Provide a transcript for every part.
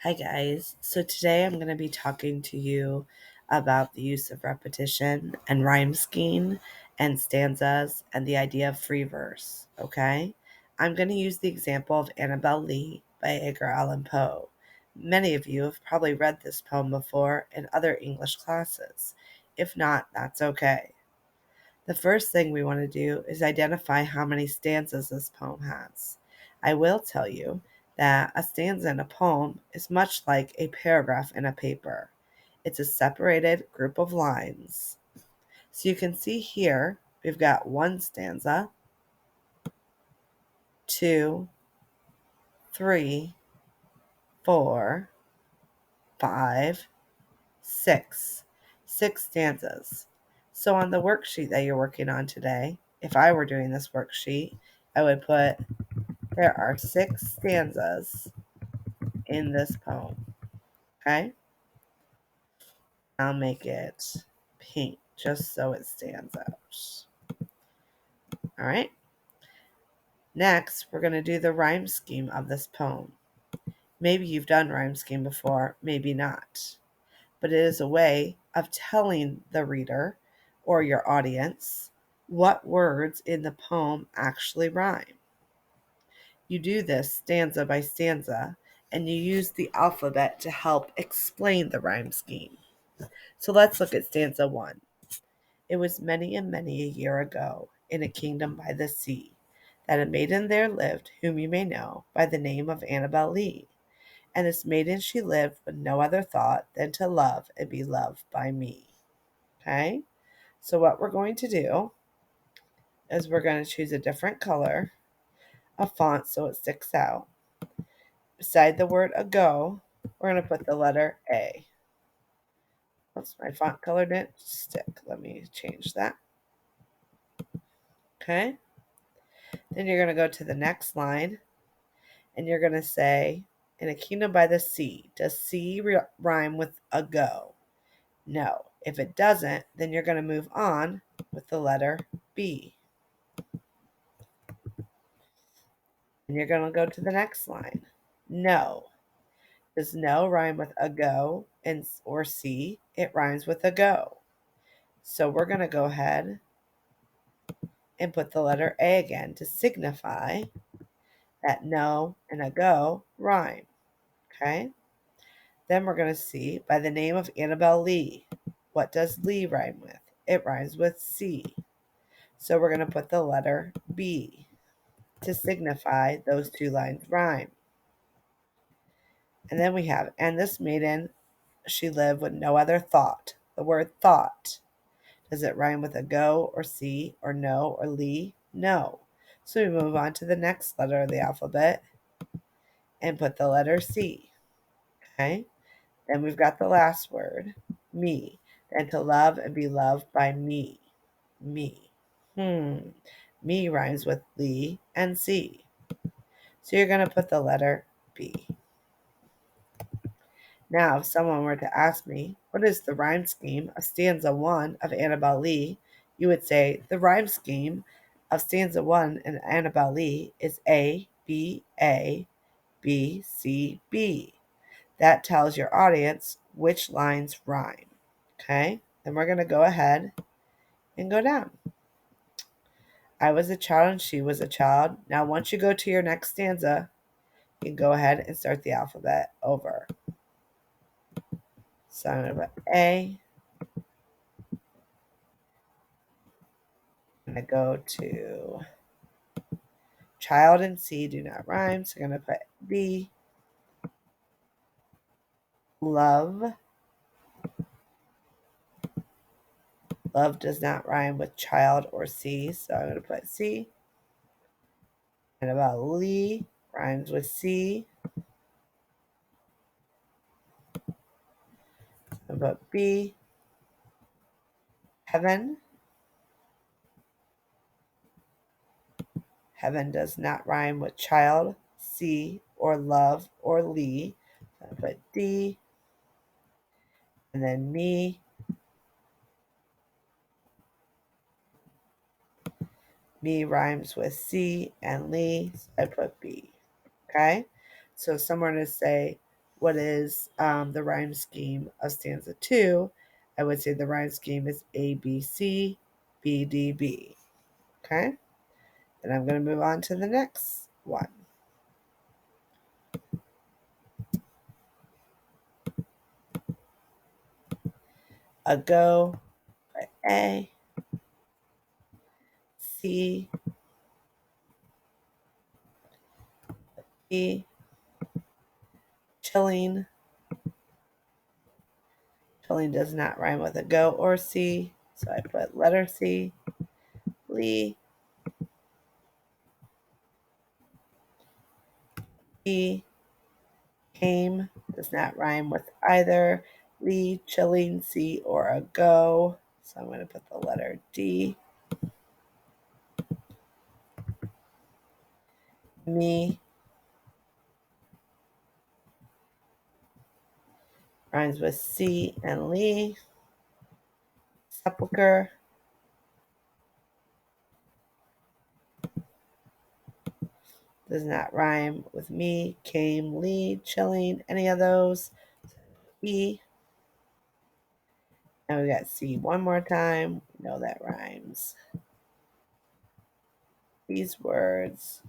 Hi, guys. So today I'm going to be talking to you about the use of repetition and rhyme scheme and stanzas and the idea of free verse. Okay? I'm going to use the example of Annabel Lee by Edgar Allan Poe. Many of you have probably read this poem before in other English classes. If not, that's okay. The first thing we want to do is identify how many stanzas this poem has. I will tell you that a stanza in a poem is much like a paragraph in a paper. It's a separated group of lines. So you can see here we've got one stanza, two, three, four, five, six. Six stanzas. So on the worksheet that you're working on today, if I were doing this worksheet, I would put there are six stanzas in this poem. Okay? I'll make it pink just so it stands out. All right? Next, we're going to do the rhyme scheme of this poem. Maybe you've done rhyme scheme before, maybe not. But it is a way of telling the reader or your audience what words in the poem actually rhyme. You do this stanza by stanza, and you use the alphabet to help explain the rhyme scheme. So let's look at stanza 1. It was many and many a year ago, in a kingdom by the sea, that a maiden there lived, whom you may know by the name of Annabel Lee. And this maiden she lived with no other thought than to love and be loved by me. Okay? So what we're going to do is we're going to choose a different color, a font so it sticks out. Beside the word ago, we're going to put the letter A. Oops, my font color didn't stick. Let me change that. Okay. Then you're going to go to the next line and you're going to say, in a kingdom by the sea. Does sea rhyme with ago? No. If it doesn't, then you're going to move on with the letter B. And you're going to go to the next line. No. Does no rhyme with ago and or see? It rhymes with ago. So we're going to go ahead and put the letter A again to signify that no and ago rhyme. Okay? Then we're going to see by the name of Annabel Lee. What does Lee rhyme with? It rhymes with C. So we're going to put the letter B to signify those two lines rhyme. And then we have, and this maiden, she lived with no other thought. The word thought. Does it rhyme with a go or see or no or lee? No. So we move on to the next letter of the alphabet and put the letter C. Okay? Then we've got the last word, me. Then to love and be loved by me. Me. Me rhymes with Lee and C. So you're going to put the letter B. Now, if someone were to ask me, what is the rhyme scheme of stanza 1 of Annabel Lee? You would say, the rhyme scheme of stanza 1 in Annabel Lee is A, B, C, B. That tells your audience which lines rhyme. Okay? Then we're going to go ahead and go down. I was a child and she was a child. Now, once you go to your next stanza, you can go ahead and start the alphabet over. So I'm going to put A. I'm going to go to child and C do not rhyme. So I'm going to put B. Love. Love does not rhyme with child or C. So I'm going to put C. And about Lee rhymes with C. I'm going to put B. Heaven. Heaven does not rhyme with child, C, or love, or Lee. So I put D. And then me. Me rhymes with C and Lee. So I put B. Okay? So someone to say, what is the rhyme scheme of stanza 2, I would say the rhyme scheme is A, B, C, B, D, B. Okay? Then I'm going to move on to the next one. A go by A, C, B, chilling. Chilling does not rhyme with a go or C, so I put letter C. Lee, E, came does not rhyme with either Lee, chilling, C, or a go. So I'm going to put the letter D. Me rhymes with C and Lee. Sepulcher does not rhyme with me, came, Lee, chilling, any of those. E. And we got C one more time. We know that rhymes. These words.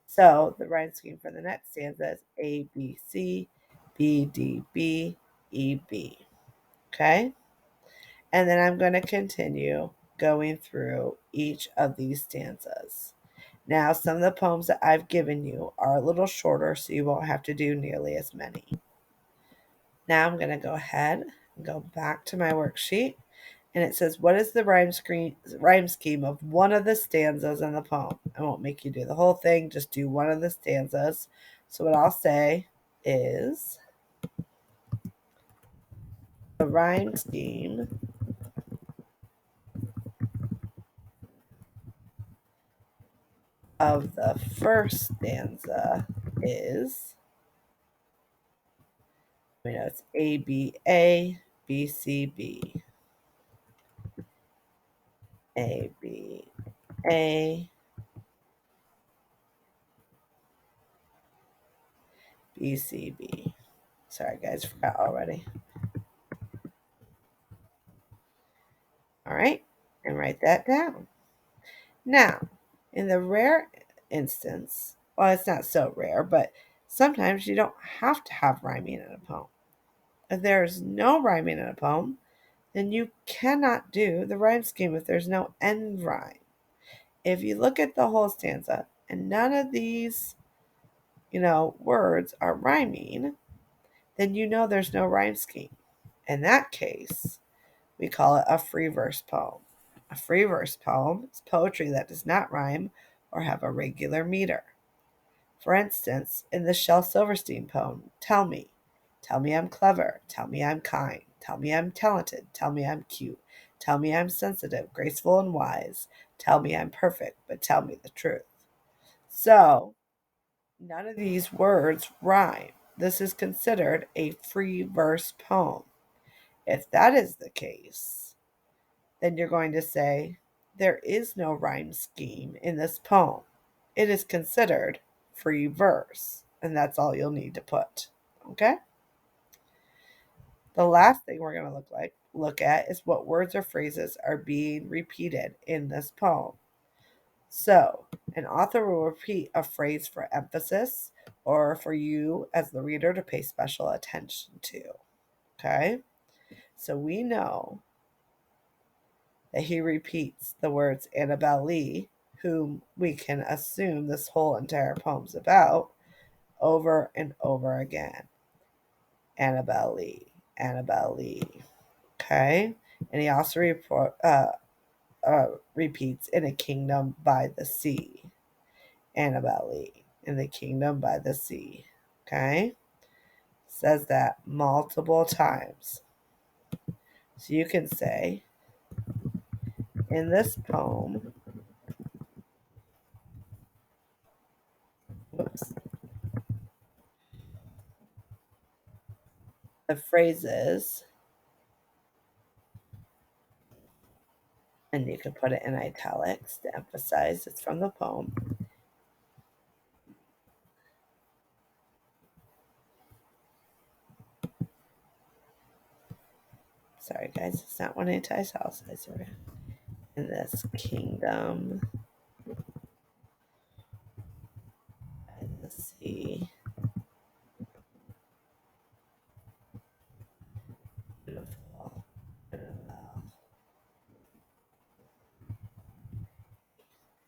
So the rhyme scheme for the next stanza is A, B, C, B, D, B, E, B. Okay? And then I'm going to continue going through each of these stanzas. Now, some of the poems that I've given you are a little shorter, so you won't have to do nearly as many. Now I'm going to go ahead and go back to my worksheet. And it says, what is the rhyme scheme of one of the stanzas in the poem? I won't make you do the whole thing, just do one of the stanzas. So what I'll say is the rhyme scheme of the first stanza is, we know it's A, B, A, B, C, B. A, B, A, B, C, B. Sorry, guys, forgot already. All right, and write that down. Now, in the rare instance, well, it's not so rare, but sometimes you don't have to have rhyming in a poem. If there's no rhyming in a poem, then you cannot do the rhyme scheme if there's no end rhyme. If you look at the whole stanza and none of these, words are rhyming, then you know there's no rhyme scheme. In that case, we call it a free verse poem. A free verse poem is poetry that does not rhyme or have a regular meter. For instance, in the Shel Silverstein poem, Tell Me. Tell me I'm clever. Tell me I'm kind. Tell me I'm talented. Tell me I'm cute. Tell me I'm sensitive, graceful, and wise. Tell me I'm perfect, but tell me the truth. So, none of these words rhyme. This is considered a free verse poem. If that is the case, then you're going to say, there is no rhyme scheme in this poem. It is considered free verse, and that's all you'll need to put. Okay? The last thing we're going to look at is what words or phrases are being repeated in this poem. So, an author will repeat a phrase for emphasis or for you as the reader to pay special attention to. Okay? So we know that he repeats the words Annabel Lee, whom we can assume this whole entire poem's about, over and over again. Annabel Lee, Annabel Lee. Okay? And he also repeats In a Kingdom by the Sea. Annabel Lee, In the Kingdom by the Sea. Okay? Says that multiple times. So you can say, in this poem, whoops, the phrases, and you can put it in italics to emphasize it's from the poem. Sorry, guys, it's not one anti-italics. In this kingdom and the sea. Beautiful.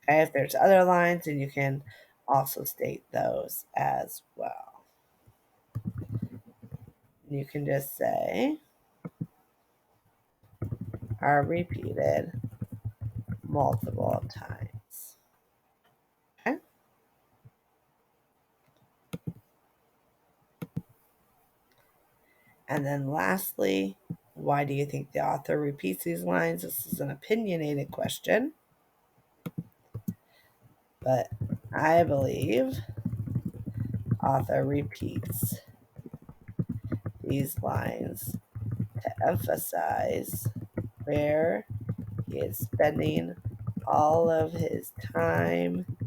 Okay, if there's other lines, then you can also state those as well. You can just say are repeated multiple times. Okay. And then lastly, why do you think the author repeats these lines? This is an opinionated question, but I believe author repeats these lines to emphasize where he is spending all of his time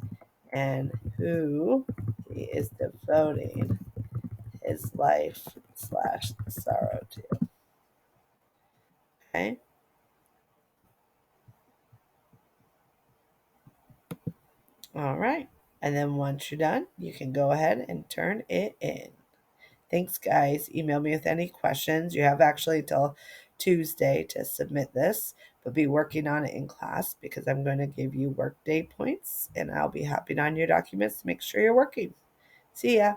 and who he is devoting his life / sorrow to. Okay. All right. And then once you're done, you can go ahead and turn it in. Thanks, guys. Email me with any questions. You have actually till Tuesday to submit this, but be working on it in class because I'm going to give you workday points and I'll be hopping on your documents to make sure you're working. See ya.